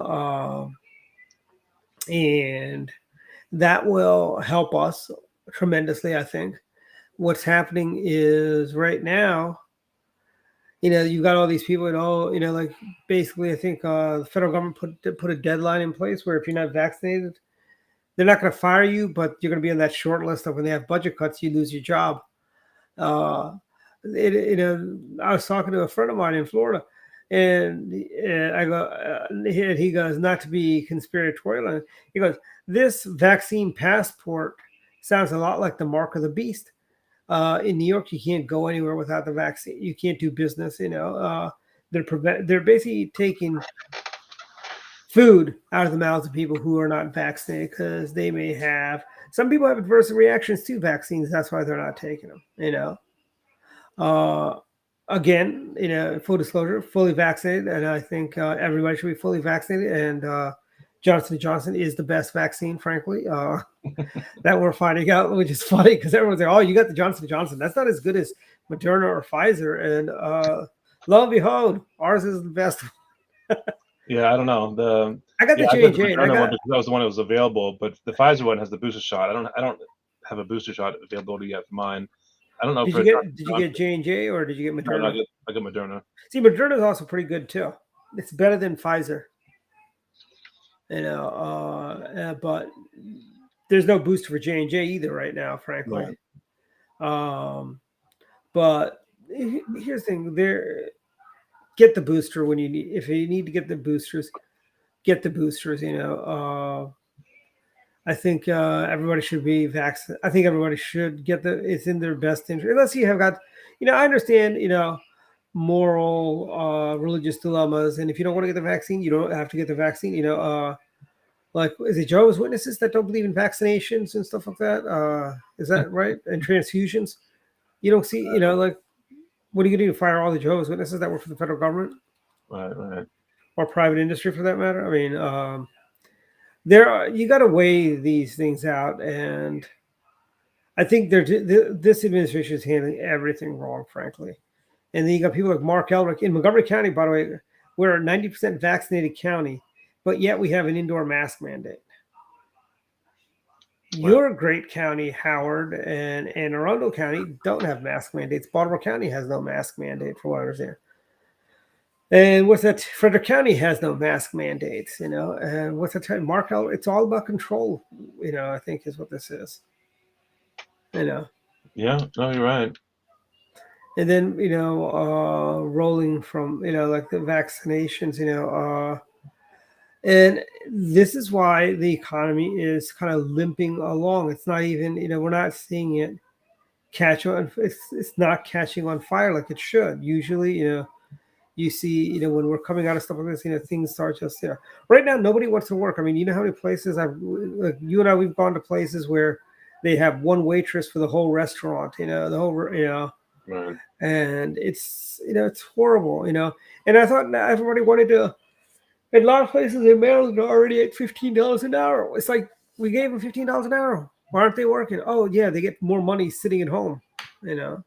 that will help us tremendously, I think. What's happening is right now, you've got all these people, like basically, I think the federal government put a deadline in place where if you're not vaccinated, they're not going to fire you, but you're going to be on that short list of when they have budget cuts, you lose your job. I was talking to a friend of mine in Florida, and I go, he goes, not to be conspiratorial, he goes, this vaccine passport sounds a lot like the mark of the beast. In New York, you can't go anywhere without the vaccine. You can't do business. They're basically taking food out of the mouths of people who are not vaccinated because they may have. Some people have adverse reactions to vaccines. That's why they're not taking them. Again, full disclosure, fully vaccinated, and I think everybody should be fully vaccinated. And Johnson & Johnson is the best vaccine, frankly. That we're finding out, which is funny because everyone's like, "Oh, you got the Johnson & Johnson. That's not as good as Moderna or Pfizer." And lo and behold, ours is the best. Yeah, I don't know. I got the J&J. One because that was the one that was available, but the Pfizer one has the booster shot. I don't have a booster shot availability yet for mine. I don't know. Did you get J&J or did you get Moderna? No, I got Moderna. See, Moderna is also pretty good too. It's better than Pfizer. But there's no booster for J&J either right now, frankly. Right. But here's the thing: get the booster when you need. If you need to get the boosters, get the boosters. I think everybody should be vaccinated. I think everybody should get it's in their best interest. Unless you have got, I understand, moral, religious dilemmas. And if you don't want to get the vaccine, you don't have to get the vaccine. Like, is it Jehovah's Witnesses that don't believe in vaccinations and stuff like that? Is that right? And transfusions? You don't see, like, what are you going to do? Fire all the Jehovah's Witnesses that work for the federal government? Right. Or private industry for that matter? I mean, you got to weigh these things out, and I think this administration is handling everything wrong, frankly. And then you got people like Mark Elrick in Montgomery County. By the way, we're a 90% vaccinated county, but yet we have an indoor mask mandate. Wow. Your great county, Howard, and Anne Arundel County don't have mask mandates. Baltimore County has no mask mandate, for what I understand. And what's that? Frederick County has no mask mandates, And what's that? Mark Elrick, it's all about control, I think is what this is. Yeah, no, you're right. And then, rolling from, like the vaccinations, and this is why the economy is kind of limping along. It's not even, we're not seeing it catch on. It's not catching on fire like it should. Usually, you see, when we're coming out of stuff like this, things start just, right now, nobody wants to work. I mean, how many places like you and I, we've gone to places where they have one waitress for the whole restaurant, the whole, right. And it's, it's horrible, and I thought everybody wanted to, in a lot of places in Maryland are already at $15 an hour. It's like, we gave them $15 an hour. Why aren't they working? Oh yeah, they get more money sitting at home, and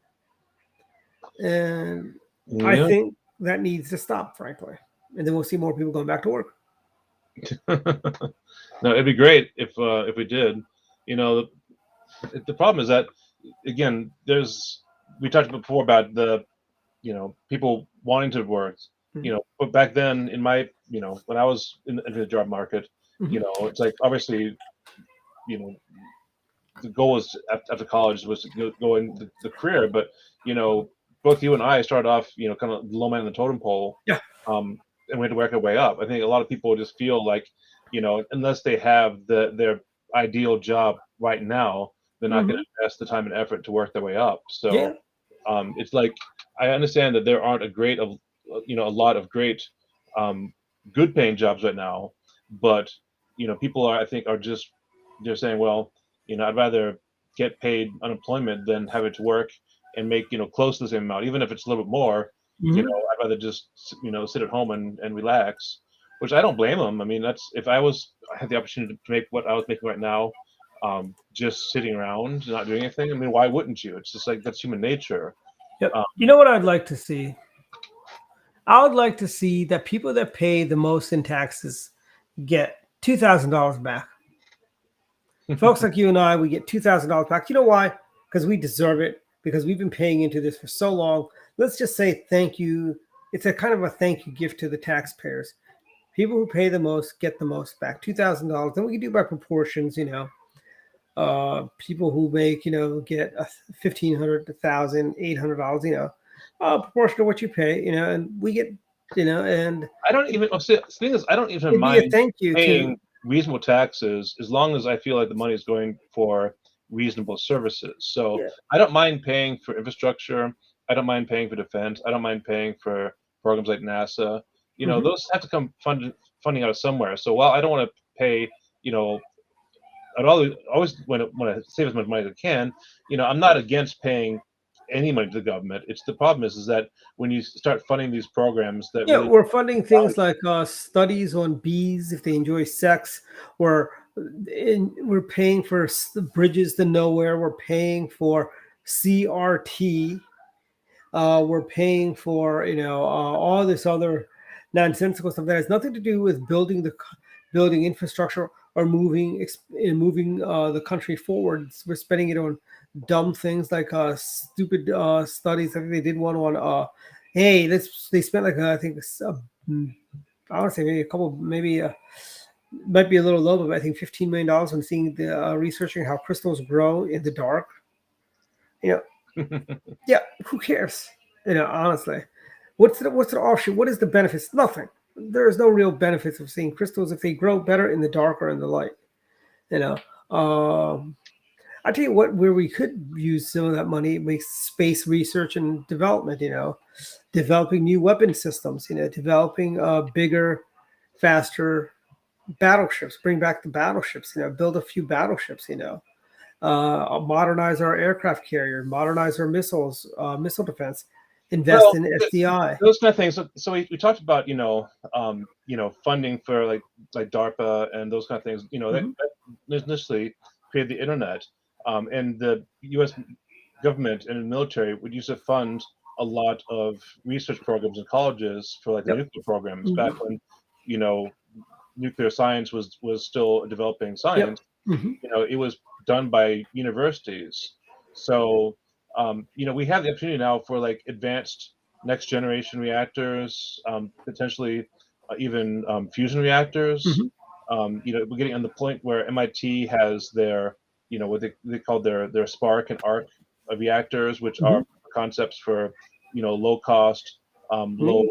I think that needs to stop, frankly, and then we'll see more people going back to work. No, it'd be great if we did. The problem is that, again, we talked before about the, people wanting to work, but back then in my, when I was in the job market, it's like, obviously, the goal was after college was to go in the career, but both you and I started off kind of low man on the totem pole. Yeah. And we had to work our way up. I think a lot of people just feel like unless they have their ideal job right now, they're not going to invest the time and effort to work their way up. So it's like I understand that there aren't a lot of great good paying jobs right now, but people they're saying, well, I'd rather get paid unemployment than have it to work and make close to the same amount, even if it's a little bit more. I'd rather just sit at home and relax, which I don't blame them. I mean, if I had the opportunity to make what I was making right now, just sitting around not doing anything, I mean, why wouldn't you? It's just like that's human nature. Yep. You know what I'd like to see? I would like to see that people that pay the most in taxes get $2,000 back. Folks like you and I, we get $2,000 back. You know why? Because we deserve it. Because we've been paying into this for so long. Let's just say thank you. It's a kind of a thank you gift to the taxpayers. People who pay the most get the most back. $2,000. Then we can do by proportions. People who make get $1,500 to $1,800. Proportion to what you pay. And we get and I don't even. The thing is, I don't even mind paying reasonable taxes as long as I feel like the money is going for reasonable services. So I don't mind paying for infrastructure. I don't mind paying for defense. I don't mind paying for programs like NASA. Those have to come funding out of somewhere. So while I don't want to pay, I'd always want to save as much money as I can. I'm not against paying any money to the government. It's the problem is that when you start funding these programs that we're funding things like studies on bees if they enjoy sex, or we're paying for bridges to nowhere. We're paying for CRT. We're paying for all this other nonsensical stuff that has nothing to do with building infrastructure or moving the country forward. We're spending it on dumb things like stupid studies. I think they did one on they spent like I think I want to say maybe a couple, might be a little low, but I think $15 million on seeing the researching how crystals grow in the dark. Yeah, who cares? Honestly, what's the offshoot? What is the benefits? Nothing. There is no real benefits of seeing crystals if they grow better in the dark or in the light. I tell you what, where we could use some of that money makes space research and development. Developing new weapon systems. Developing bigger, faster battleships. Bring back the battleships. Build a few battleships. Modernize our aircraft carrier. Modernize our missiles, missile defense. Invest in SDI. Those kind of things. So we talked about funding for like DARPA and those kind of things. That initially created the internet. And the U.S. government and the military would use to fund a lot of research programs in colleges for like the nuclear programs back when nuclear science was still a developing science. It was done by universities. So we have the opportunity now for like advanced next generation reactors, potentially even fusion reactors. We're getting on the point where MIT has their what they call their spark and arc reactors, which are concepts for low cost, low.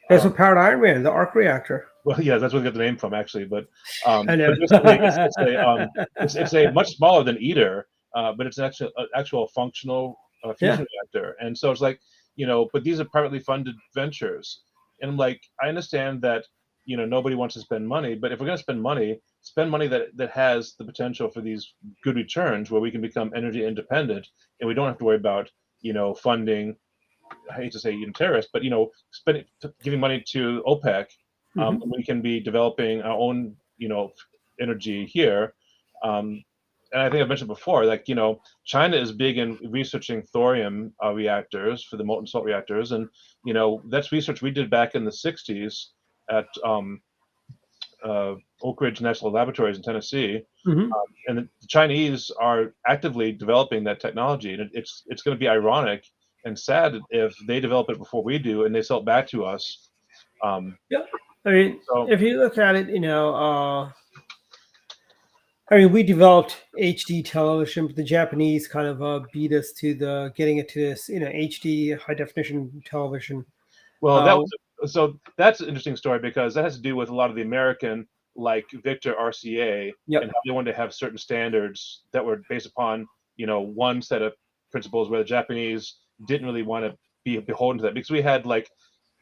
That's what powered Iron Man, the arc reactor. Well, yeah, that's where we got the name from, actually. But it's a much smaller than ITER, but it's an actual functional fusion reactor. And so it's like but these are privately funded ventures, and I'm like, I understand that nobody wants to spend money, but if we're going to spend money that has the potential for these good returns where we can become energy independent and we don't have to worry about funding, I hate to say terrorists, but giving money to OPEC. We can be developing our own energy here. And I think I've mentioned before, like China is big in researching thorium reactors for the molten salt reactors, and that's research we did back in the 60s at Oak Ridge National Laboratories in Tennessee, and the Chinese are actively developing that technology, and it's going to be ironic and sad if they develop it before we do and they sell it back to us. I mean, if you look at it, I mean, we developed HD television, but the Japanese kind of beat us to the getting it to this, HD high definition television. Well, that Uh, was so that's an interesting story because that has to do with a lot of the American, like Victor RCA, and yep, how they wanted to have certain standards that were based upon one set of principles, where the Japanese didn't really want to be beholden to that, because we had like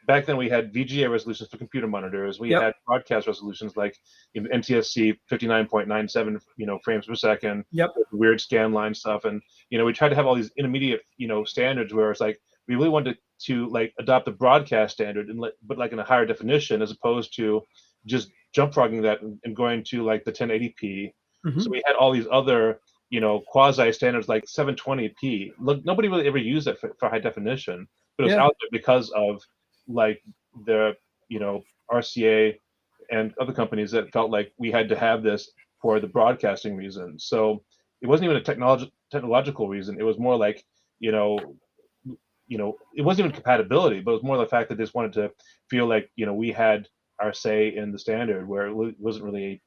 back then we had VGA resolutions for computer monitors. We yep, had broadcast resolutions like NTSC 59.97 frames per second, yep, with weird scan line stuff, and we tried to have all these intermediate standards where it's like we really wanted to like adopt the broadcast standard but like in a higher definition, as opposed to just jump frogging that and going to like the 1080p. So hmm we had all these other quasi standards like 720p. Look, nobody really ever used that for high definition, but it was yeah, out there because of like the RCA and other companies that felt like we had to have this for the broadcasting reason. So it wasn't even a technological reason. It was more like you know it wasn't even compatibility, but it was more the fact that they just wanted to feel like we had our say in the standard, where it wasn't really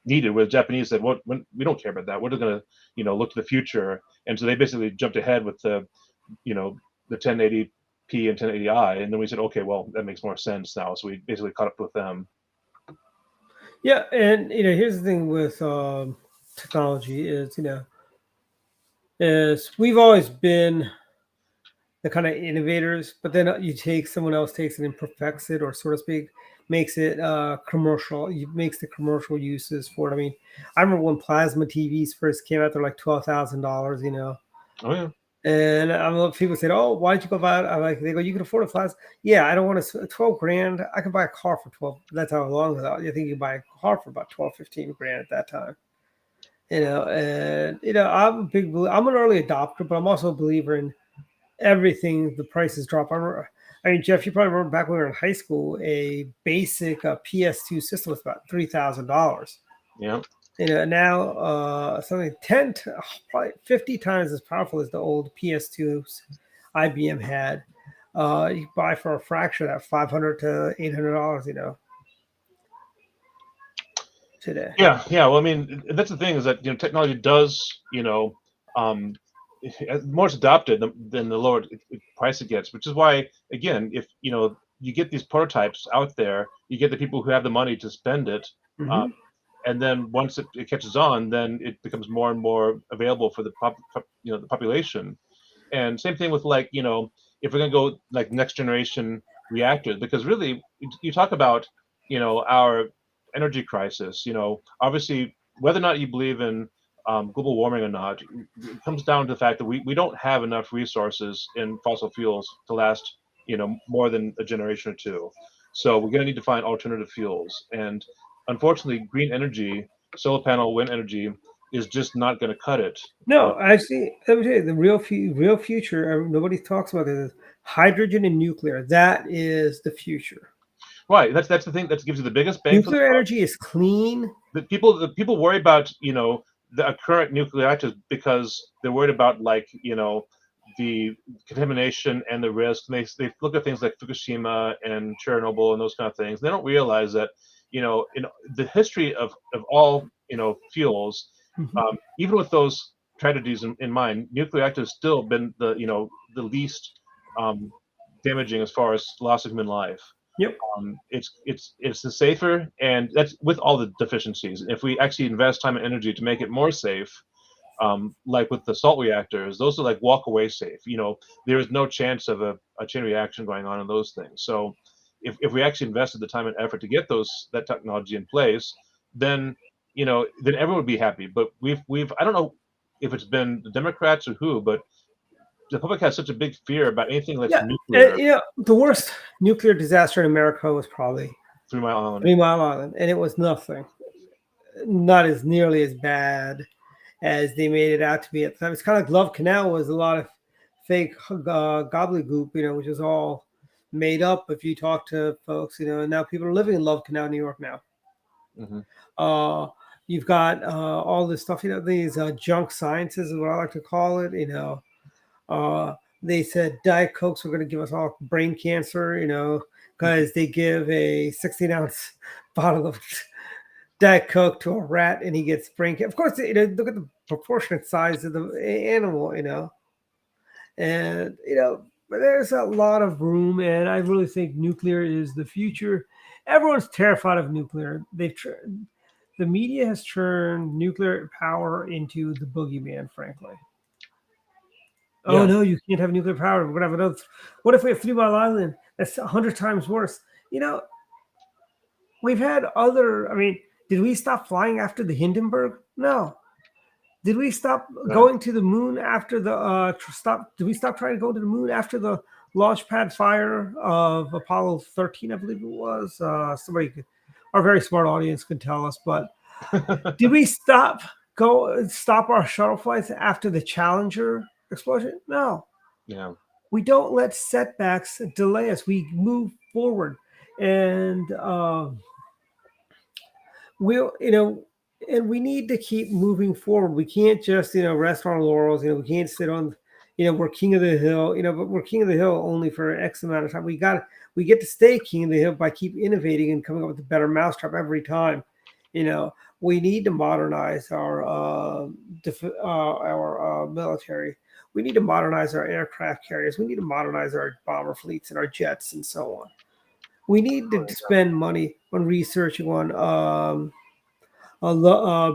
needed. Where the Japanese said, "What? We don't care about that. We're just going to look to the future," and so they basically jumped ahead with the 1080p and 1080i, and then we said, okay, well, that makes more sense now. So we basically caught up with them. yeah. And here's the thing with technology is we've always been the kind of innovators, but then you take someone else takes it and perfects it, or so to speak, makes it commercial. It makes the commercial uses for it. I mean, I remember when plasma TVs first came out, they're like $12,000. Oh yeah. And people said, "Oh, why'd you go buy it?" I'm like, they go, "You can afford a plasma." Yeah, I don't want to. 12 grand. I can buy a car for 12. That's how long ago. I think you can buy a car for about 12, 15 grand at that time. And I'm an early adopter, but I'm also a believer in everything. The prices drop. I mean, Jeff, you probably remember back when we were in high school, a basic PS2 system was about $3,000. Yeah. Now something probably 50 times as powerful as the old PS2s IBM had. You can buy for a fraction of that, $500 to $800. Today. Yeah. Well, I mean, that's the thing, is that technology does um, the more it's adopted, then the lower price it gets. Which is why, again, if you get these prototypes out there, you get the people who have the money to spend it. hmm And then once it catches on, then it becomes more and more available for the population. And same thing with like if we're gonna go like next generation reactors, because really you talk about our energy crisis. Obviously, whether or not you believe in global warming or not, it comes down to the fact that we don't have enough resources in fossil fuels to last more than a generation or two. So we're going to need to find alternative fuels, and unfortunately, green energy, solar panel, wind energy, is just not going to cut it. No, actually, let me tell you, the real future. Nobody talks about this. Is hydrogen and nuclear. That is the future. Right. That's the thing that gives you the biggest bang for the Nuclear buck. energy is clean. The people worry about the current nuclear reactors because they're worried about like the contamination and the risk. And they look at things like Fukushima and Chernobyl and those kind of things. They don't realize that in the history of all fuels, Mhm. even with those tragedies in mind, nuclear reactors still been the least um, damaging as far as loss of human life. Yep. It's the safer, and that's with all the deficiencies. If we actually invest time and energy to make it more safe, like with the salt reactors, those are like walk away safe. There is no chance of a chain reaction going on in those things. So if we actually invested the time and effort to get that technology in place, then then everyone would be happy. But we've I don't know if it's been the Democrats or who, but the public has such a big fear about anything that's Yeah. nuclear. The worst nuclear disaster in America was probably 3 Mile Island. 3 Mile Island, and it was nothing. Not as nearly as bad as they made it out to be at the time. It's kind of like Love Canal was a lot of fake gobbledygook, which is all made up. If you talk to folks, and now people are living in Love Canal, New York now. Hmm. Uh, you've got all this stuff, these junk sciences is what I like to call it. They said Diet Cokes were going to give us all brain cancer, because they give a 16-ounce bottle of Diet Coke to a rat and he gets brain cancer. Of course, look at the proportionate size of the animal, and but there's a lot of room, and I really think nuclear is the future. Everyone's terrified of nuclear. The media has turned nuclear power into the boogeyman, frankly. Oh Yeah. no, you can't have nuclear power. We're gonna have another. What if we have 3 Mile Island? That's 100 times worse. We've had other. I mean, did we stop flying after the Hindenburg? No. Did we stop going to the moon after the stop? Did we stop trying to go to the moon after the launch pad fire of Apollo 13? I believe it was. Our very smart audience can tell us. But did we stop our shuttle flights after the Challenger explosion? No. Yeah. We don't let setbacks delay us. We move forward, and and we need to keep moving forward. We can't just, rest on our laurels. We can't sit on, we're king of the hill, but we're king of the hill only for X amount of time. We get to stay king of the hill by keep innovating and coming up with a better mousetrap every time. We need to modernize our military. We need to modernize our aircraft carriers. We need to modernize our bomber fleets and our jets and so on. We need to spend money on researching on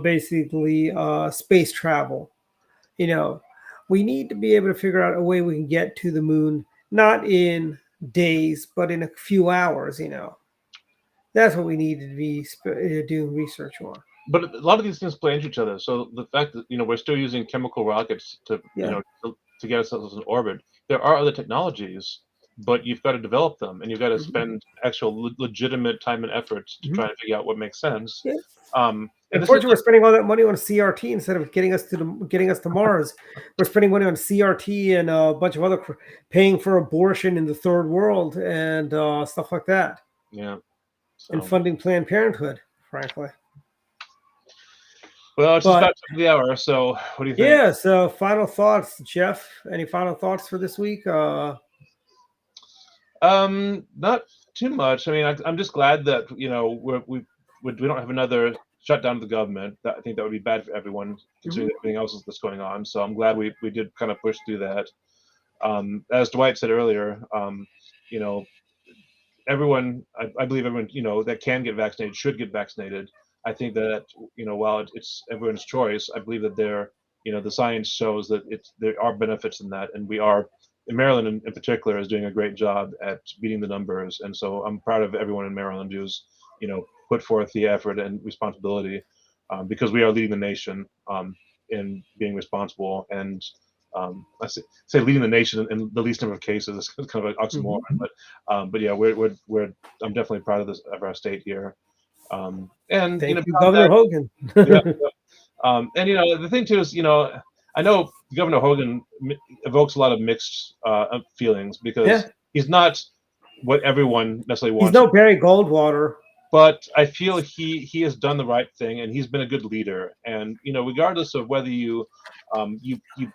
basically space travel. We need to be able to figure out a way we can get to the moon, not in days, but in a few hours. That's what we need to be doing research on. But a lot of these things play into each other. So the fact that we're still using chemical rockets to to get ourselves in orbit. There are other technologies, but you've got to develop them, and you've got to spend actual legitimate time and effort to try and figure out what makes sense. Yeah. And unfortunately, we're spending all that money on CRT instead of getting us to Mars. We're spending money on CRT and a bunch of other paying for abortion in the third world and stuff like that. Yeah. And funding Planned Parenthood, frankly. Well, it's just about top of the hour. So, what do you think? Yeah. So, final thoughts, Jeff. Any final thoughts for this week? Not too much. I mean, I'm just glad that we don't have another shutdown of the government. I think that would be bad for everyone, considering everything else that's going on. So I'm glad we did kind of push through that. As Dwight said earlier, everyone, I believe everyone, that can get vaccinated should get vaccinated. I think that while it's everyone's choice, I believe that the science shows that there are benefits in that, and we are. Maryland in particular is doing a great job at beating the numbers, and so I'm proud of everyone in Maryland who's put forth the effort and responsibility, because we are leading the nation in being responsible, and I say leading the nation in the least number of cases is kind of an oxymoron, but yeah, I'm definitely proud of our state here, and thank you, Governor Hogan. And the thing too is I know Governor Hogan evokes a lot of mixed feelings because he's not what everyone necessarily wants. He's no Barry Goldwater. But I feel he has done the right thing, and he's been a good leader. And regardless of whether you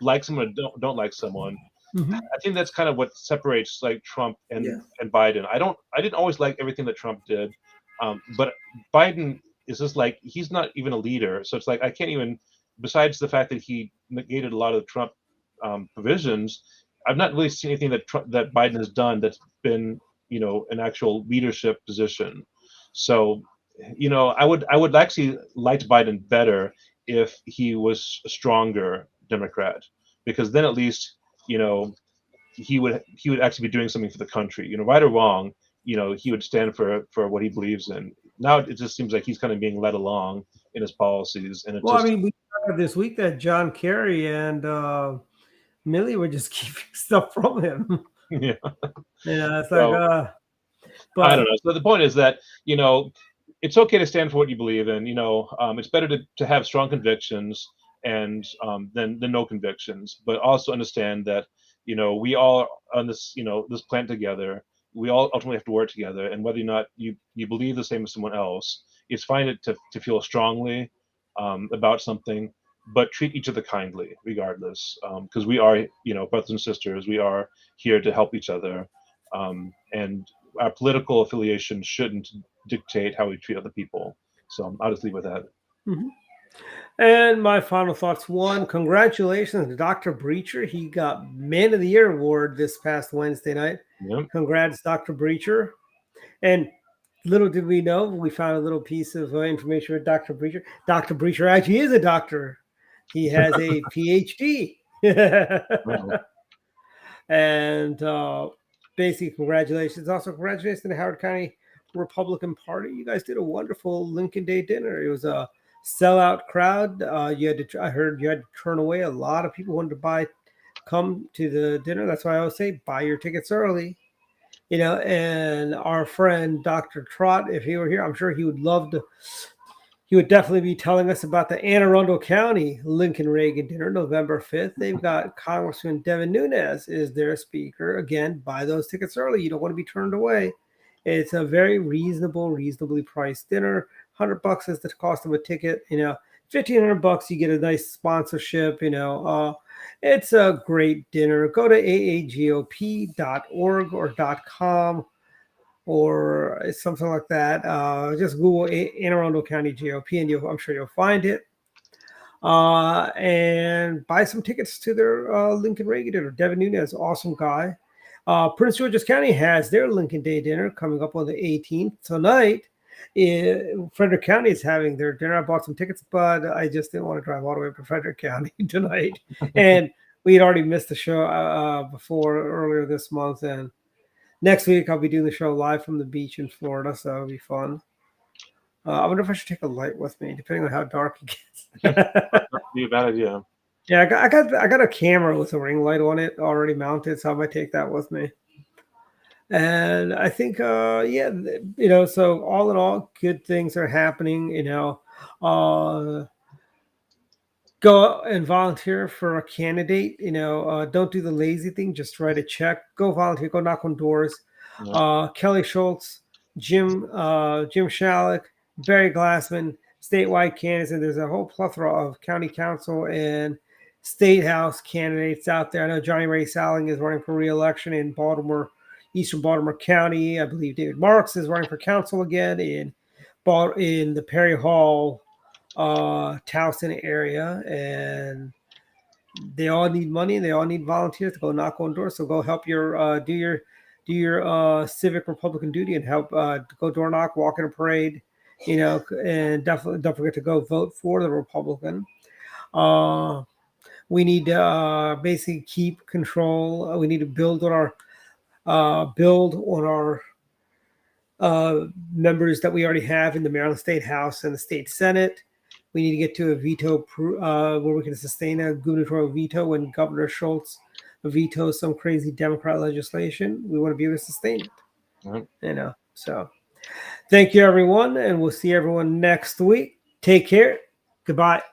like someone or don't like someone, I think that's kind of what separates like Trump and Biden. I didn't always like everything that Trump did, but Biden is just like he's not even a leader. So it's like I can't even. Besides the fact that he negated a lot of the Trump provisions, I've not really seen anything that Biden has done that's been, an actual leadership position. So, I would actually like Biden better if he was a stronger Democrat, because then at least, he would actually be doing something for the country. Right or wrong, he would stand for what he believes in. Now it just seems like he's kind of being led along in his policies, and I mean, we heard this week that John Kerry and Milley were just keeping stuff from him. Yeah, it's like, but I don't know. So the point is that it's okay to stand for what you believe in. It's better to have strong convictions and than no convictions, but also understand that we all on this this planet together. We all ultimately have to work together, and whether or not you believe the same as someone else, it's fine to feel strongly about something, but treat each other kindly regardless, because we are brothers and sisters. We are here to help each other, and our political affiliation shouldn't dictate how we treat other people. So I'll just leave with that. Mm-hmm. And my final thoughts. One, congratulations to Dr. Breacher. He got Man of the Year award this past Wednesday night. Yep. Congrats, Dr. Breacher. And little did we know, we found a little piece of information with Dr. Breacher. Dr. Breacher actually is a doctor. He has a PhD. Wow. And basically, congratulations. Also, congratulations to the Howard County Republican Party. You guys did a wonderful Lincoln Day dinner. It was a sellout crowd. I heard you had to turn away a lot of people wanted to come to the dinner. That's why I always say buy your tickets early. And our friend Dr. Trott, if he were here, I'm sure he would love to. He would definitely be telling us about the Anne Arundel County Lincoln Reagan dinner, November 5th. They've got Congressman Devin Nunes is their speaker. Again, buy those tickets early. You don't want to be turned away. It's a very reasonably priced dinner. $100 is the cost of a ticket. $1,500 you get a nice sponsorship. It's a great dinner. Go to aagop.org or .com or something like that. Just Google Anne Arundel County GOP, and I'm sure you'll find it. And buy some tickets to their Lincoln Reagan dinner. Devin Nunes, awesome guy. Prince George's County has their Lincoln Day dinner coming up on the 18th. Tonight, Frederick County is having their dinner. I bought some tickets, but I just didn't want to drive all the way up to Frederick County tonight. And we had already missed the show before earlier this month. And next week, I'll be doing the show live from the beach in Florida, so it'll be fun. I wonder if I should take a light with me, depending on how dark it gets. That'd be a bad idea. Yeah, I got a camera with a ring light on it already mounted, so I might take that with me. And I think, so all in all, good things are happening. Go and volunteer for a candidate. Don't do the lazy thing. Just write a check. Go volunteer. Go knock on doors. Yeah. Kelly Schultz, Jim Shalik, Barry Glassman, statewide candidates, and there's a whole plethora of county council and state house candidates out there. I know Johnny Ray Salling is running for re-election in Eastern Baltimore County. I believe David Marks is running for council again in the Perry Hall, Towson area, and they all need money and they all need volunteers to go knock on doors. So go help do your civic Republican duty and help go door knock, walk in a parade, and definitely don't forget to go vote for the Republican. We need to basically keep control. We need to build on our members that we already have in the Maryland State House and the State Senate. We need to get to a veto where we can sustain a gubernatorial veto when Governor Schultz vetoes some crazy Democrat legislation. We want to be able to sustain it. Mm-hmm. So thank you, everyone, and we'll see everyone next week. Take care. Goodbye.